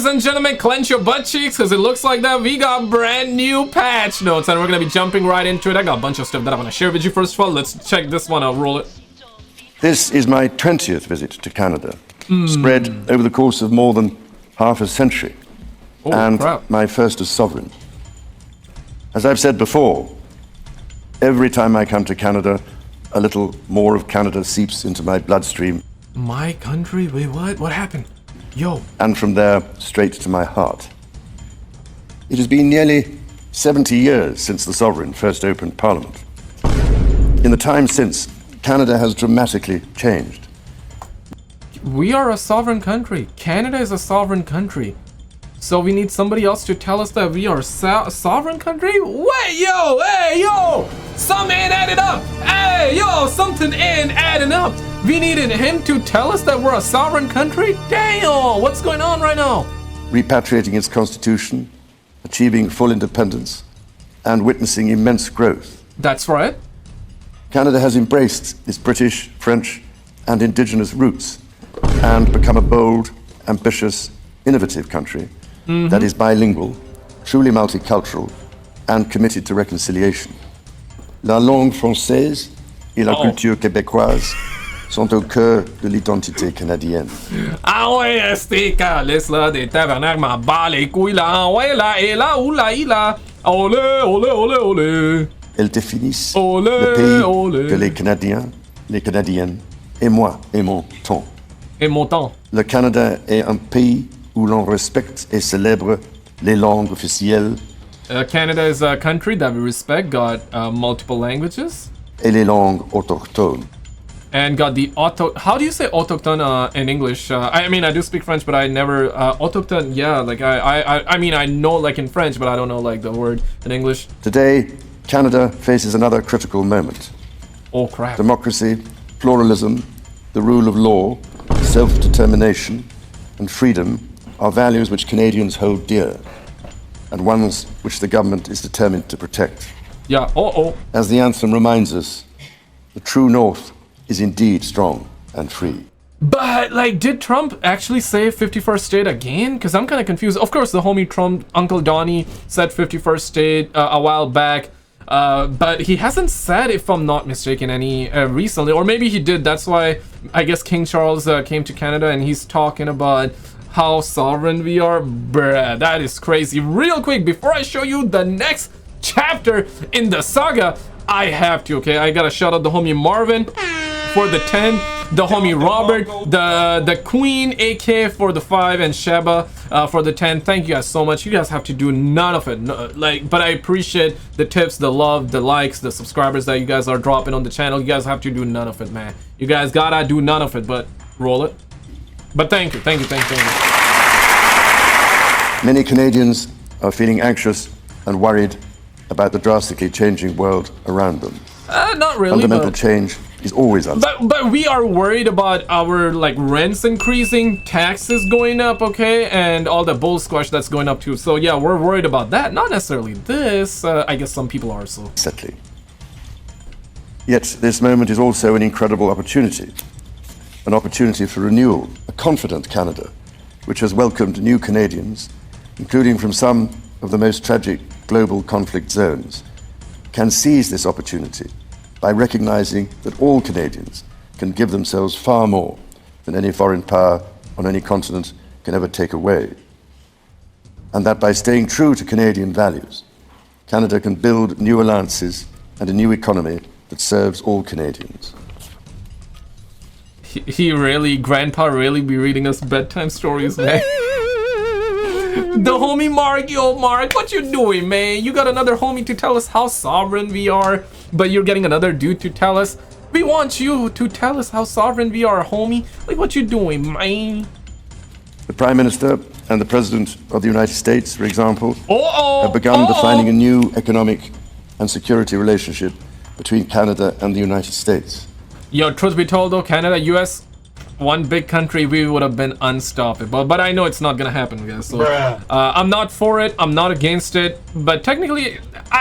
and gentlemen, clench your butt cheeks, because it looks like that we got brand new patch notes, and we're going to be jumping right into it. I got a bunch of stuff that I want to share with you. First of all, let's check this one. I'll roll it. This is my 20th visit to Canada, spread over the course of more than half a century, and my first as sovereign. As I've said before, every time I come to Canada, a little more of Canada seeps into my bloodstream. My country? Wait, what? What happened? Yo. And from there, straight to my heart. It has been nearly 70 years since the Sovereign first opened Parliament. In the time since, Canada has dramatically changed. We are a sovereign country. Canada is a sovereign country. So we need somebody else to tell us that we are a sovereign country? Wait, yo, hey, yo! Some ain't added up! Hey, yo, something ain't adding up! We needed him to tell us that we're a sovereign country? Damn, what's going on right now? Repatriating its constitution, achieving full independence, and witnessing immense growth. That's right. Canada has embraced its British, French, and indigenous roots and become a bold, ambitious, innovative country that is bilingual, truly multicultural, and committed to reconciliation. La langue française et la culture québécoise sont au cœur de l'identité canadienne. Ah ouais, este calice là des tabarnak m'en bat les couilles là. Ah ouais, là, et là, oula, là. Olé, olé, olé, olé. Elles définissent le pays que les Canadiens, les Canadiennes et moi aimons tant. Et mon temps. Le Canada est un pays où l'on respecte et célèbre les langues officielles. Canada is a country that we respect, got multiple languages. Et les langues autochtones. And got the how do you say autochtone in English? I mean, I do speak French, but I never autochtone. Yeah, like I mean, I know like in French, but I don't know like the word in English. Today, Canada faces another critical moment. Oh crap! Democracy, pluralism, the rule of law, self-determination, and freedom are values which Canadians hold dear, and ones which the government is determined to protect. Yeah. As the anthem reminds us, the true North is indeed strong and free. But, like, did Trump actually say 51st state again? Because I'm kind of confused. Of course, the homie Trump, Uncle Donnie, said 51st state a while back. But he hasn't said, if I'm not mistaken, any recently. Or maybe he did. That's why I guess King Charles came to Canada and he's talking about how sovereign we are. Bruh, that is crazy. Real quick, before I show you the next chapter in the saga, I have to, okay? I gotta shout out the homie Marvin for the 10, the homie Robert, the Queen AK for the 5, and Sheba for the 10. Thank you guys so much. You guys have to do none of it. No, but I appreciate the tips, the love, the likes, the subscribers that you guys are dropping on the channel. You guys have to do none of it, man. You guys gotta do none of it, but roll it. But thank you. Many Canadians are feeling anxious and worried about the drastically changing world around them. Not really. Fundamental change is always uncertain. But we are worried about our like rents increasing, taxes going up, okay, and all the bull squash that's going up too. So yeah, we're worried about that. Not necessarily this. I guess some people are so. Settling. Yet this moment is also an incredible opportunity. An opportunity for renewal. A confident Canada, which has welcomed new Canadians, including from some of the most tragic global conflict zones, can seize this opportunity by recognizing that all Canadians can give themselves far more than any foreign power on any continent can ever take away. And that by staying true to Canadian values, Canada can build new alliances and a new economy that serves all Canadians. Grandpa really be reading us bedtime stories, man. The homie Mark, yo Mark, what you doing, man? You got another homie to tell us how sovereign we are, but you're getting another dude to tell us. We want you to tell us how sovereign we are, homie. Like, what you doing, man? The Prime Minister and the President of the United States, for example, have begun defining a new economic and security relationship between Canada and the United States. Yo, truth be told though, Canada, US, one big country, we would have been unstoppable. But I know it's not gonna happen, guys. So I'm not for it. I'm not against it. But technically,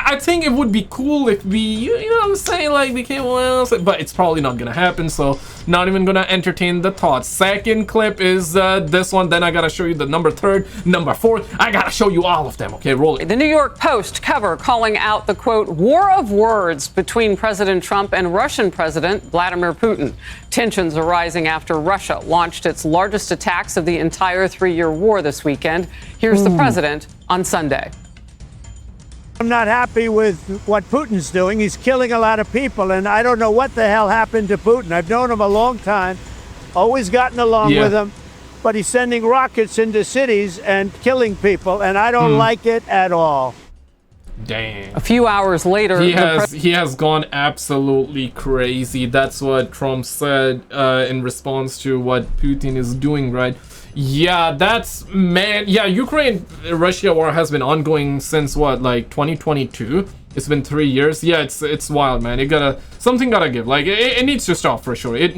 I think it would be cool if we, you know what I'm saying, like became well, but it's probably not gonna happen, so not even gonna entertain the thoughts. Second clip is this one, then I gotta show you the number 3rd, number 4th. I gotta show you all of them, okay? Roll it. The New York Post cover calling out the, quote, war of words between President Trump and Russian President Vladimir Putin. Tensions are rising after Russia launched its largest attacks of the entire 3-year war this weekend. Here's the president on Sunday. I'm not happy with what Putin's doing. He's killing a lot of people, and I don't know what the hell happened to Putin. I've known him a long time, always gotten along with him, but he's sending rockets into cities and killing people, and I don't like it at all. Dang. A few hours later, he has gone absolutely crazy. That's what Trump said in response to what Putin is doing, right? Yeah, that's, man, yeah, Ukraine-Russia war has been ongoing since what, like 2022? It's been 3 years. Yeah, it's wild, man. Something gotta give. Like, it needs to stop for sure. It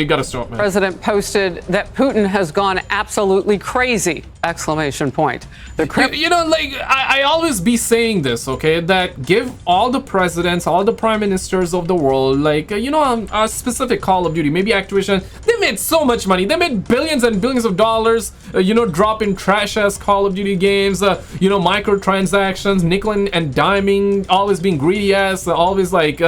gotta stop, man. President posted that Putin has gone absolutely crazy! Exclamation point. You know, like, I always be saying this, okay? That give all the presidents, all the prime ministers of the world, like, you know, a specific Call of Duty, maybe Activision, they made so much money. They made billions and billions of dollars, you know, dropping trash-ass Call of Duty games, you know, microtransactions, nickel and diming, always being greedy-ass, always, like,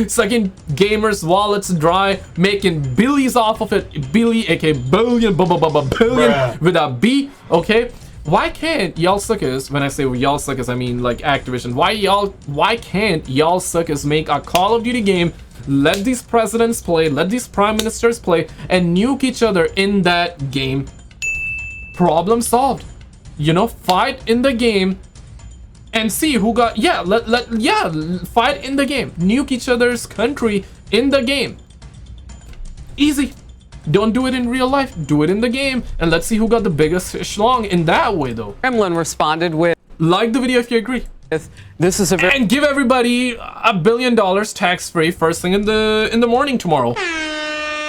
sucking gamers' wallets dry, making billies off of it. Billy, aka billion, billion with a B, okay? Why can't y'all suckers, when I say y'all suckers, I mean like Activision, why can't y'all suckers make a Call of Duty game, let these presidents play, let these prime ministers play, and nuke each other in that game? Problem solved. You know, fight in the game and see who got, fight in the game. Nuke each other's country in the game. Easy. Don't do it in real life, do it in the game, and let's see who got the biggest schlong in that way, though. Kremlin responded with, like the video if you agree. This is a and give everybody $1 billion tax-free first thing in the morning tomorrow.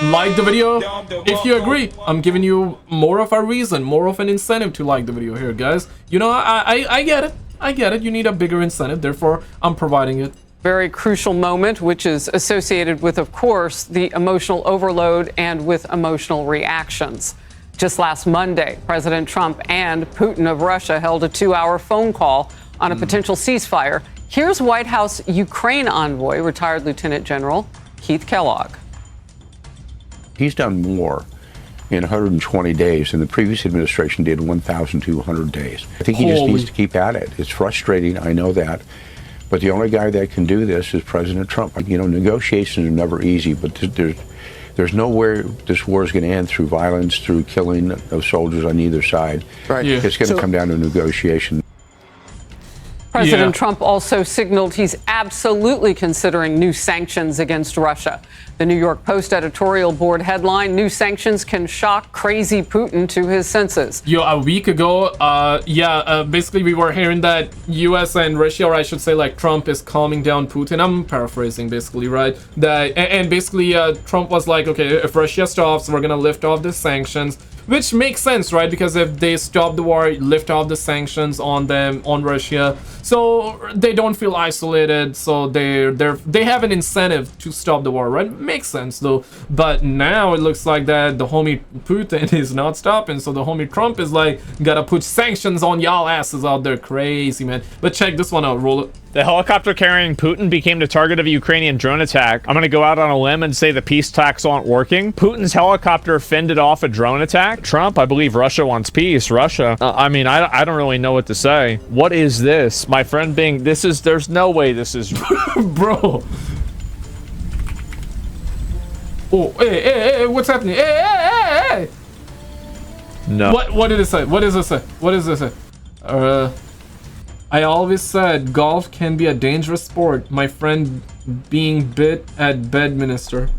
Like the video if you agree. I'm giving you more of a reason, more of an incentive to like the video here, guys. You know, I get it. I get it. You need a bigger incentive, therefore I'm providing it. Very crucial moment, which is associated with, of course, the emotional overload and with emotional reactions. Just last Monday, President Trump and Putin of Russia held a 2-hour phone call on a potential ceasefire. Here's White House Ukraine envoy, retired Lieutenant General Keith Kellogg. He's done more in 120 days than the previous administration did in 1,200 days. I think he just needs to keep at it. It's frustrating, I know that. But the only guy that can do this is President Trump. You know, negotiations are never easy, but there's nowhere this war is going to end through violence, through killing of soldiers on either side. Right. Yeah. It's going to come down to negotiation. President Trump also signaled he's absolutely considering new sanctions against Russia. The New York Post editorial board headline, "New sanctions can shock crazy Putin to his senses." Yo, a week ago, basically we were hearing that US and Russia, or I should say like Trump is calming down Putin. I'm paraphrasing basically, right? That and basically Trump was like, okay, if Russia stops, we're gonna lift off the sanctions. Which makes sense, right? Because if they stop the war, lift off the sanctions on them, on Russia, so they don't feel isolated, so they have an incentive to stop the war, right? Makes sense though. But now it looks like that the homie Putin is not stopping, so the homie Trump is like, gotta put sanctions on y'all asses out there. Crazy, man. But check this one out, roll it. The helicopter carrying Putin became the target of a Ukrainian drone attack. I'm going to go out on a limb and say the peace talks aren't working. Putin's helicopter fended off a drone attack. Trump, I believe Russia wants peace. Russia, I mean, I don't really know what to say. What is this? My friend being, there's no way this is... Bro. Oh, hey, what's happening? Hey. No. What did it say? What does it say? What does it say? I always said golf can be a dangerous sport. My friend being bit at Bedminster.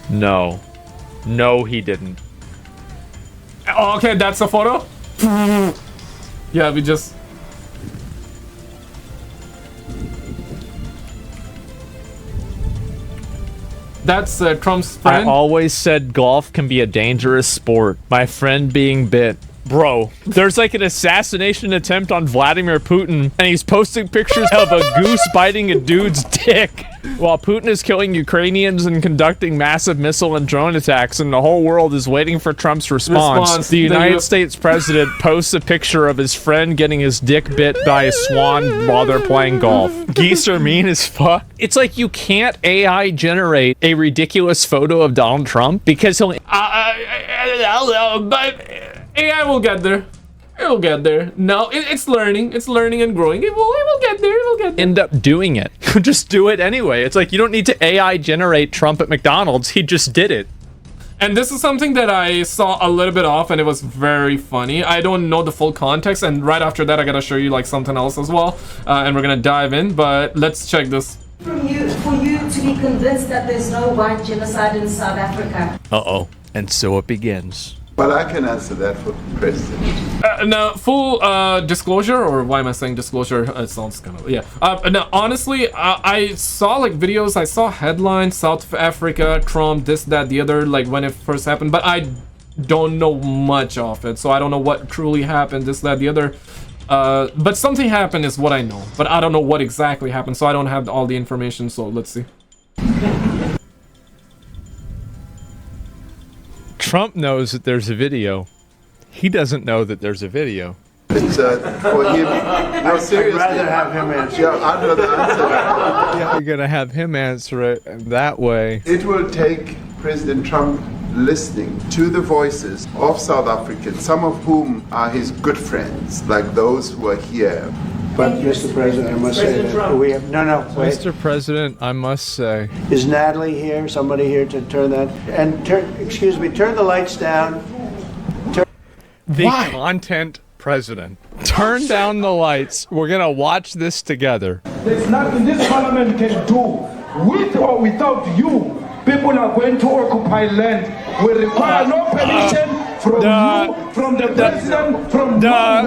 No. No, he didn't. Oh, okay, that's a photo? Yeah, we just... That's Trump's friend. I always said golf can be a dangerous sport. My friend being bit. Bro, there's like an assassination attempt on Vladimir Putin, and he's posting pictures of a goose biting a dude's dick while Putin is killing Ukrainians and conducting massive missile and drone attacks, and the whole world is waiting for Trump's response. The United States president posts a picture of his friend getting his dick bit by a swan while they're playing golf. Geese are mean as fuck. It's like you can't AI generate a ridiculous photo of Donald Trump because he'll... but AI will get there. It will get there. No, it's learning. It's learning and growing. It will get there. It will get there. End up doing it. Just do it anyway. It's like you don't need to AI generate Trump at McDonald's. He just did it. And this is something that I saw a little bit off, and it was very funny. I don't know the full context, and right after that I gotta show you like something else as well, and we're gonna dive in, but let's check this. For you to be convinced that there's no white genocide in South Africa. Uh-oh. And so it begins. Well, I can answer that for the president. Now, full disclosure, or why am I saying disclosure? It sounds kind of, yeah. Now, honestly, I saw like videos, I saw headlines, South Africa, Trump, this, that, the other, like when it first happened, but I don't know much of it, so I don't know what truly happened, this, that, the other. But something happened is what I know, but I don't know what exactly happened, so I don't have all the information, so let's see. Trump knows that there's a video. He doesn't know that there's a video. It's for him. No, seriously. I'd rather have him answer. Yeah, I'd rather answer that. Yeah, you're gonna have him answer it that way. It will take President Trump listening to the voices of South Africans, some of whom are his good friends, like those who are here. But, Mr. President, I must say that we have... No, wait. Mr. President, I must say. Is Natalie here? Somebody here to turn that... And excuse me, turn the lights down. The content president. Turn down the lights. We're gonna watch this together. There's nothing this parliament can do. With or without you, people are going to occupy land. We require no permission from you, from the president, from no one.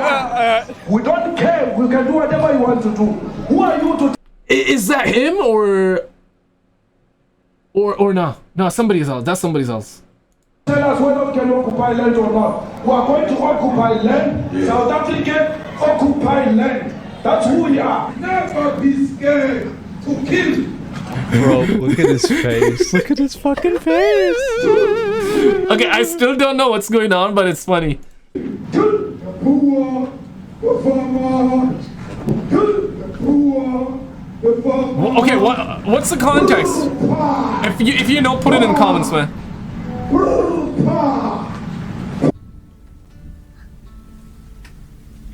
We don't care. We can do whatever you want to do. Who are you to... Is that him or no? No, somebody else. That's somebody else. Tell us whether we can occupy land or not. We are going to occupy land. South Africa occupy land. That's who we are. Never be scared to kill. Bro, look at his face. Look at his fucking face. Okay, I still don't know what's going on, but it's funny. Okay, what's the context? If you know, put it in the comments, man.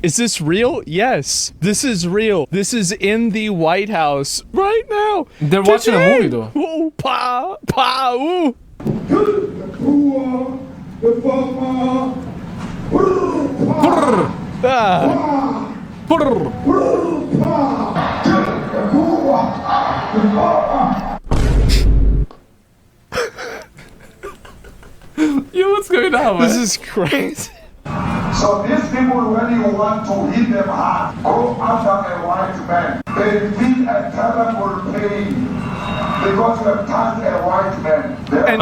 Is this real? Yes, this is real. This is in the White House right now. They're watching a movie, though. Ooh, pa, pa, ooh. Yo, what's going on, man? This is crazy. So these people, when you want to hit them hard, go after a white man. They feel a terrible pain because you have touched a white man. And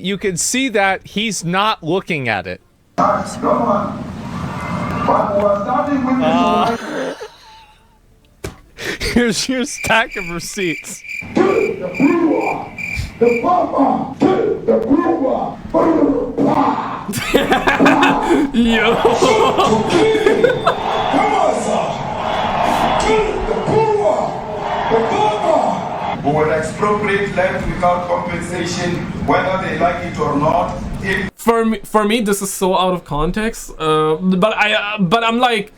you can see that he's not looking at it. Touch no one. But we're starting with Here's your stack of receipts. the brewer, the farmer, the brewer. Yo. Come on, sir. The brewer, the farmer. Who will expropriate land without compensation, whether they like it or not. For me, this is so out of context. But I'm like,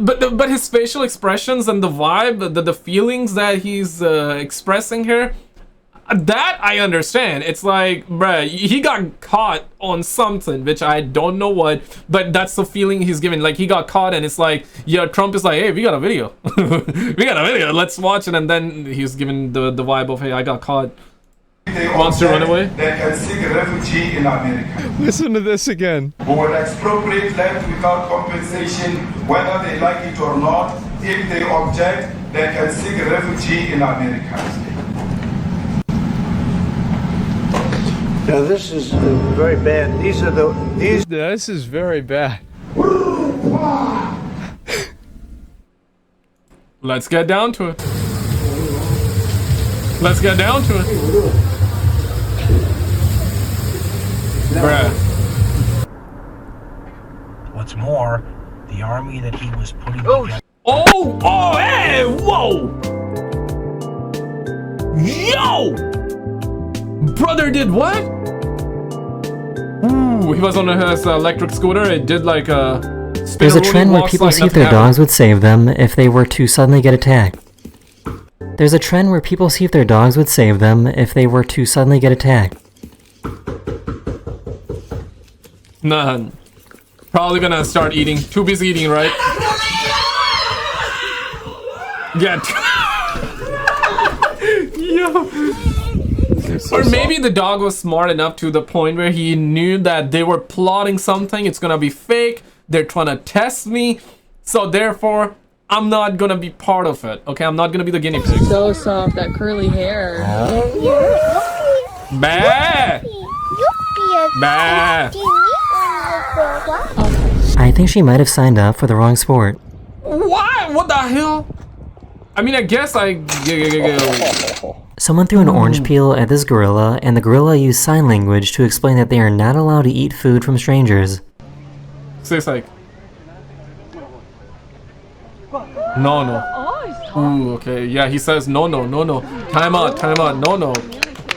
but his facial expressions and the vibe, the feelings that he's expressing here, that I understand. It's like, bruh, he got caught on something, which I don't know what, but that's the feeling he's giving. Like, he got caught, and it's like, yeah, Trump is like, hey, we got a video. We got a video, let's watch it. And then he's giving the vibe of, hey, I got caught. Wants to run away? They can seek refuge in America. Listen to this again. Who will expropriate land without compensation, whether they like it or not. If they object, they can seek refuge in America. Now this is very bad. This is very bad. Let's get down to it. Let's get down to it. Bruh. What's more, the army that he was putting together. Oh, hey, whoa! Yo! Brother did what? Ooh, he was on his electric scooter. It did like a. There's a trend where people see if their dogs would save them if they were to suddenly get attacked. There's a trend where people see if their dogs would save them if they were to suddenly get attacked. Nah. Probably gonna start eating. Too busy eating, right? Yeah. Yo. Or maybe the dog was smart enough to the point where he knew that they were plotting something. It's gonna be fake. They're trying to test me. So therefore, I'm not gonna be part of it. Okay, I'm not gonna be the guinea pig. So soft, that curly hair. Bah! Bah! I think she might have signed up for the wrong sport. Why? What the hell? I mean, I guess Someone threw an orange peel at this gorilla, and the gorilla used sign language to explain that they are not allowed to eat food from strangers. So it's like... No, no. Ooh, okay. Yeah, he says no, no, no, no. Time out, no, no.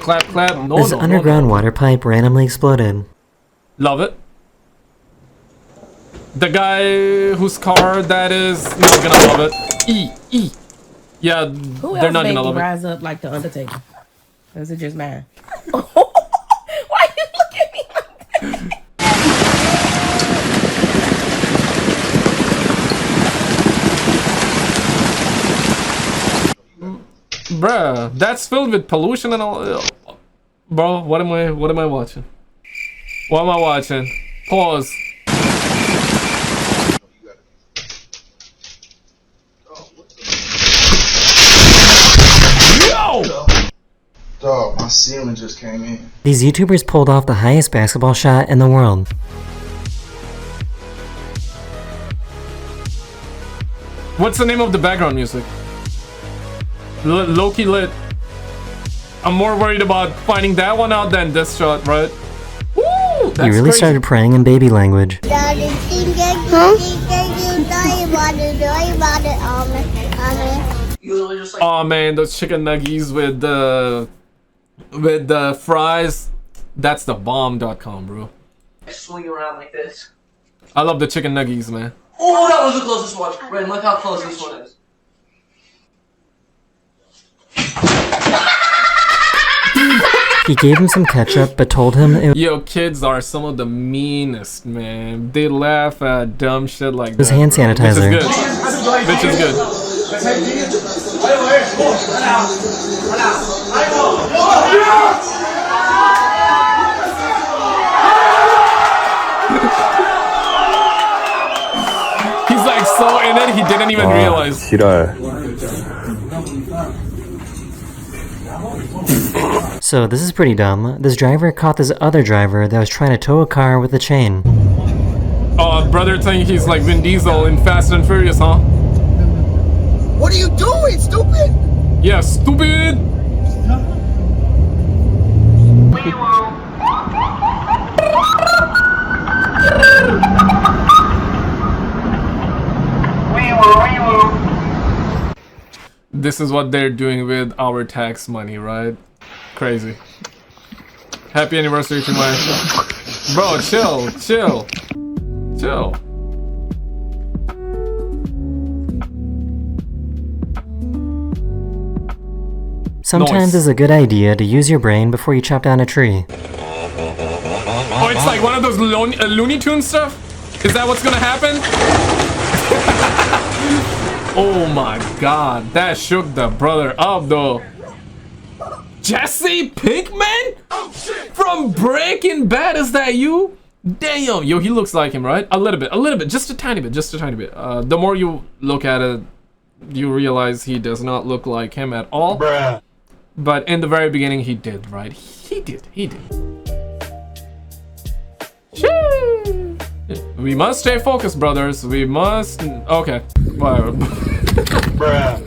Clap, clap, no, This no, underground no. water pipe randomly exploded. Love it. The guy whose car that is not gonna love it. Yeah, Who they're else not made gonna me love it. rise up like the Undertaker? Or is it just mine? Why you look at me like that? Bruh, that's filled with pollution and all. Bro, what am I watching? What am I watching? Pause. Yo! Dog, my ceiling just came in. These YouTubers pulled off the highest basketball shot in the world. What's the name of the background music? Low-key lit. I'm more worried about finding that one out than this shot, right? Woo! That's He really crazy. started praying in baby language. Oh man, those chicken nuggies with the fries. That's the bomb.com, bro. I swing around like this. I love the chicken nuggies, man. Oh, that was the closest one. Ren, look how close this one is. He gave him some ketchup, but told him it Yo, kids are some of the meanest, man. They laugh at dumb shit like was that. hand bro. sanitizer. Which is good. He's like so in it, he didn't even realize. So this is pretty dumb. This driver caught this other driver that was trying to tow a car with a chain. Oh, brother saying he's like Vin Diesel in Fast and Furious, huh? What are you doing, stupid? Yeah, stupid! This is what they're doing with our tax money, right? Crazy. Happy anniversary to my... Bro, chill. Sometimes it's a good idea to use your brain before you chop down a tree. Oh, it's like one of those Looney Tunes stuff? Is that what's gonna happen? Oh my god, that shook the brother up though. Jesse Pinkman? From Breaking Bad, is that you? Damn, yo, he looks like him, right? A little bit, just a tiny bit. The more you look at it, you realize he does not look like him at all. Bruh. But in the very beginning, he did, right? He did. We must stay focused, brothers. We must. Okay. Whatever. Bruh.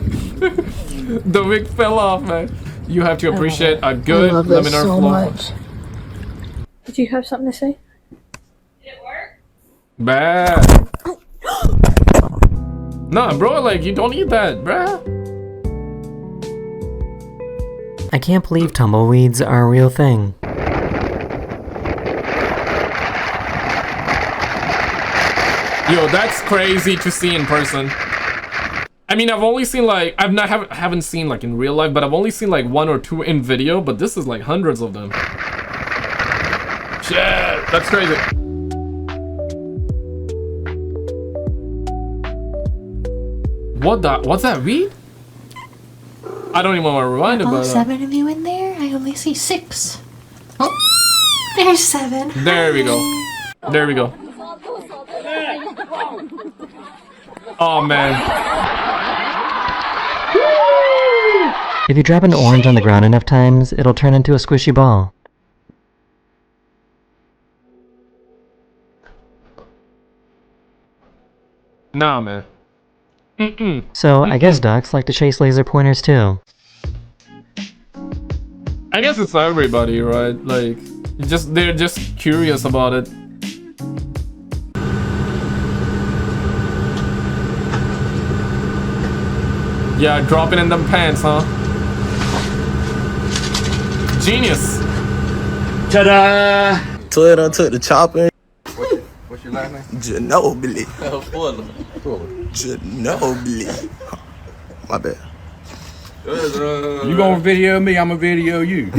The wig fell off, man. You have to appreciate a good I love this laminar so flow. much. Did you have something to say? Did it work? Bad. Nah, bro, like, you don't need that, bruh. I can't believe tumbleweeds are a real thing. Yo, that's crazy to see in person. I mean, I've only seen like, haven't seen like in real life, but I've only seen like 1 or 2 in video, but this is like hundreds of them. Shit, that's crazy. What's that, weed? I don't even want to rewind it, All but... 7 of you in there? I only see 6. Oh, there's 7. There we go. There we go. Oh, man. If you drop an orange on the ground enough times, it'll turn into a squishy ball. Nah, man. So, I guess ducks like to chase laser pointers too. I guess it's everybody, right? Like, they're just curious about it. Yeah, dropping in them pants, huh? Genius. Ta-da! Twitter took the chopper. What's your last name? Ginobili. Ginobili. My bad. You gonna video me, I'm gonna video you.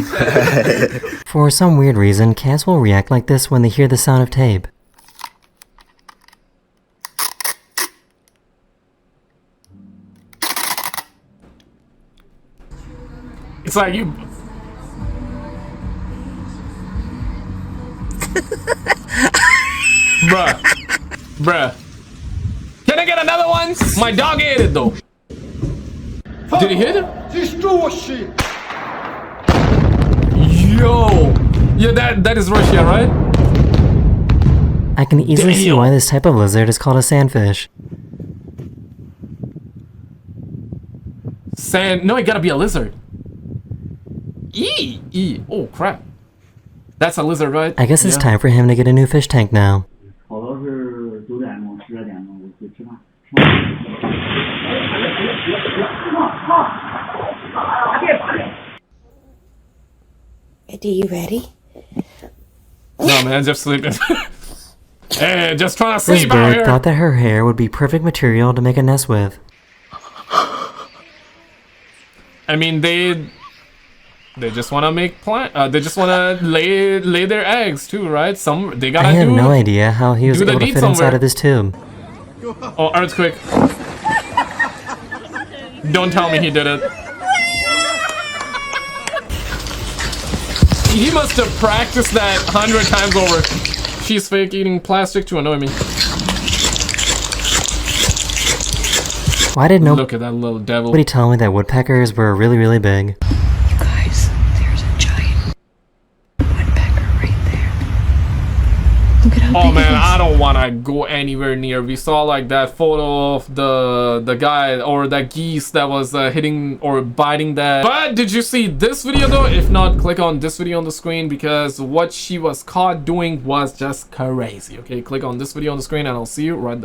For some weird reason, cats will react like this when they hear the sound of tape. It's like you... Bruh. Can I get another one? My dog ate it though. Did he hit it? Yo. Yeah, that is Russia, right? I can easily see why this type of lizard is called a sandfish. No, it gotta be a lizard. Oh crap. That's a lizard, right? I guess it's time for him to get a new fish tank now. Eddie, you ready? No, man, just sleeping. Hey, just trying to This sleep out bird here. thought that her hair would be perfect material to make a nest with. I mean, they just want to make they just want to lay their eggs too, right? They gotta I have no idea how he was able to fit inside of this tube. Oh, earthquake. Don't tell me he did it. He must have practiced that 100 times over. She's fake eating plastic to annoy me. Why did Look at that little devil. nobody tell me that woodpeckers were really, really big? You guys, there's a giant woodpecker right there. Look at how Oh big man, it is. I don't want to go anywhere near. We saw like that photo of the guy or that geese that was hitting or biting that. But did you see this video though? If not, click on this video on the screen because what she was caught doing was just crazy. Okay, click on this video on the screen and I'll see you right there.